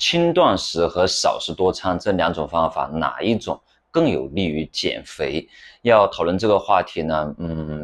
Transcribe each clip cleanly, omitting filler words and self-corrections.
轻断食和少食多餐这两种方法，哪一种更有利于减肥？要讨论这个话题呢，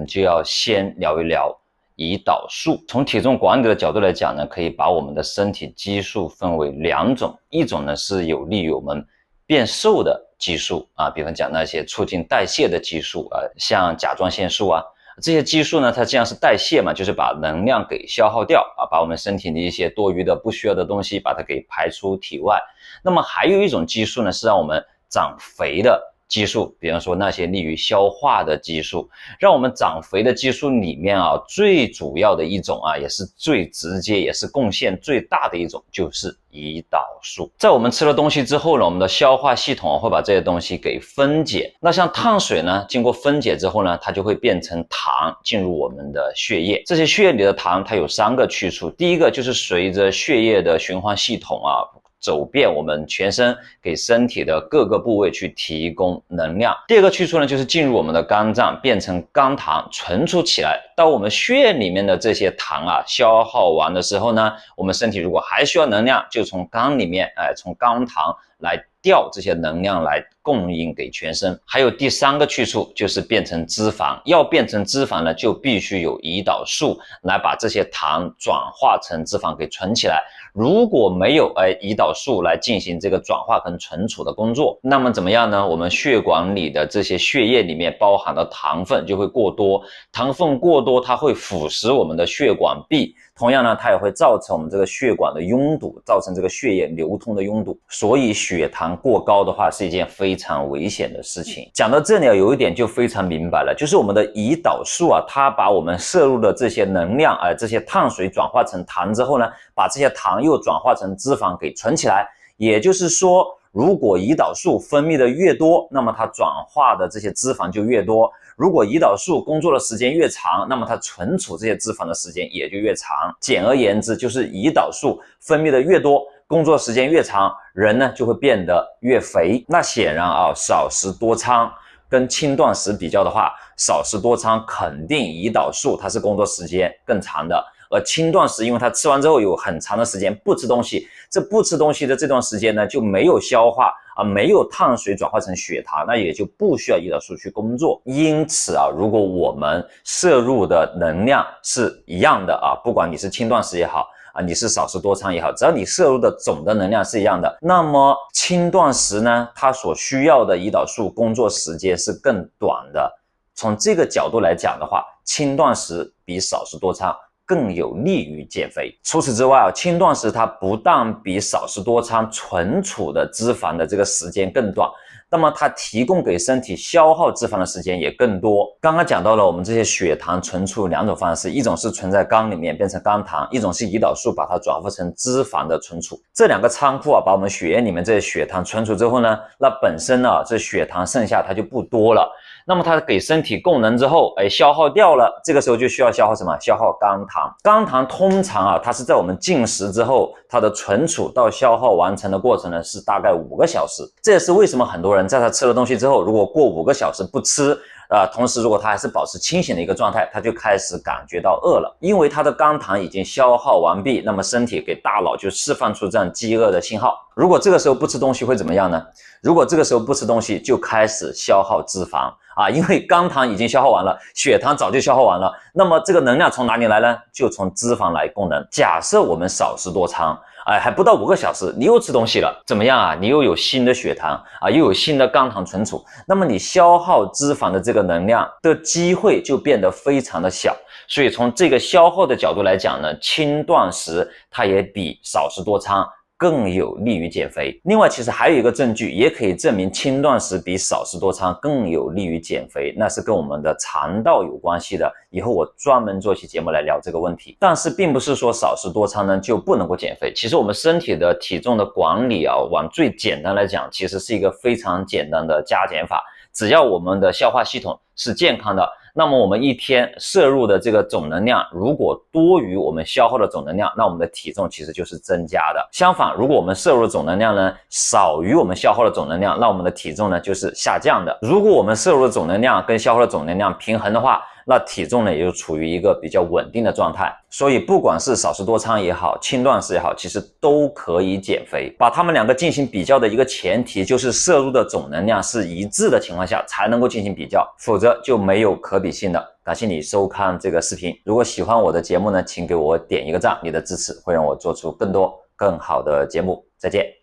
就要先聊一聊胰岛素。从体重管理的角度来讲呢，可以把我们的身体激素分为两种，一种呢是有利于我们变瘦的激素啊，比方讲那些促进代谢的激素啊，像甲状腺素啊。这些激素呢，它既然是代谢嘛，就是把能量给消耗掉啊，把我们身体的一些多余的不需要的东西把它给排出体外。那么还有一种激素呢，是让我们长肥的激素，比方说那些利于消化的激素。让我们长肥的激素里面啊，最主要的一种啊，也是最直接也是贡献最大的一种，就是胰岛素。在我们吃了东西之后呢，我们的消化系统会把这些东西给分解。那像碳水呢，经过分解之后呢，它就会变成糖进入我们的血液。这些血液里的糖它有3个去处，第一个就是随着血液的循环系统啊，走遍我们全身，给身体的各个部位去提供能量。第二个去处呢，就是进入我们的肝脏，变成肝糖存储起来。到我们血液里面的这些糖啊消耗完的时候呢，我们身体如果还需要能量，就从肝里面从肝糖来调这些能量来供应给全身。还有第3个去处，就是变成脂肪。要变成脂肪呢，就必须有胰岛素来把这些糖转化成脂肪给存起来。如果没有胰岛素来进行这个转化跟存储的工作，那么怎么样呢？我们血管里的这些血液里面包含的糖分就会过多，糖分过多它会腐蚀我们的血管壁，同样呢它也会造成我们这个血管的拥堵，造成这个血液流通的拥堵。所以血糖过高的话是一件非常危险的事情。讲到这里有一点就非常明白了，就是我们的胰岛素啊，它把我们摄入的这些能量这些碳水转化成糖之后呢，把这些糖又转化成脂肪给存起来。也就是说，如果胰岛素分泌的越多，那么它转化的这些脂肪就越多。如果胰岛素工作的时间越长，那么它存储这些脂肪的时间也就越长。简而言之，就是胰岛素分泌的越多，工作时间越长，人呢就会变得越肥。那显然啊，少食多餐跟轻断食比较的话，少食多餐肯定胰岛素它是工作时间更长的。而轻断食因为它吃完之后有很长的时间不吃东西，这不吃东西的这段时间呢就没有消化没有碳水转化成血糖，那也就不需要胰岛素去工作。因此如果我们摄入的能量是一样的不管你是轻断食也好你是少食多餐也好，只要你摄入的总的能量是一样的，那么轻断食呢，它所需要的胰岛素工作时间是更短的。从这个角度来讲的话，轻断食比少食多餐更有利于减肥。除此之外轻断食它不但比少食多餐存储的脂肪的这个时间更短，那么它提供给身体消耗脂肪的时间也更多。刚刚讲到了我们这些血糖存储2种方式，一种是存在肝里面变成肝糖，一种是胰岛素把它转化成脂肪的存储。这2个仓库把我们血液里面这些血糖存储之后呢，那本身这血糖剩下它就不多了，那么它给身体供能之后消耗掉了，这个时候就需要消耗什么？消耗肝糖。肝糖通常它是在我们进食之后，它的存储到消耗完成的过程呢是大概5个小时。这也是为什么很多人在他吃了东西之后，如果过5个小时不吃同时如果他还是保持清醒的一个状态，他就开始感觉到饿了，因为他的肝糖已经消耗完毕，那么身体给大脑就释放出这样饥饿的信号。如果这个时候不吃东西会怎么样呢？如果这个时候不吃东西，就开始消耗脂肪因为肝糖已经消耗完了，血糖早就消耗完了，那么这个能量从哪里来呢？就从脂肪来供能。假设我们少食多餐还不到5个小时，你又吃东西了，怎么样你又有新的血糖又有新的肝糖存储，那么你消耗脂肪的这个能量的机会就变得非常的小。所以从这个消耗的角度来讲呢，轻断食它也比少食多餐更有利于减肥。另外其实还有一个证据也可以证明轻断食比少食多餐更有利于减肥，那是跟我们的肠道有关系的，以后我专门做一期节目来聊这个问题。但是并不是说少食多餐呢就不能够减肥，其实我们身体的体重的管理往最简单来讲，其实是一个非常简单的加减法。只要我们的消化系统是健康的，那么我们一天摄入的这个总能量如果多于我们消耗的总能量，那我们的体重其实就是增加的。相反，如果我们摄入的总能量呢少于我们消耗的总能量，那我们的体重呢就是下降的。如果我们摄入的总能量跟消耗的总能量平衡的话，那体重呢也就处于一个比较稳定的状态。所以不管是少食多餐也好，轻断食也好，其实都可以减肥。把它们两个进行比较的一个前提就是摄入的总能量是一致的情况下才能够进行比较，否则就没有可比性的。感谢你收看这个视频，如果喜欢我的节目呢，请给我点一个赞，你的支持会让我做出更多更好的节目。再见。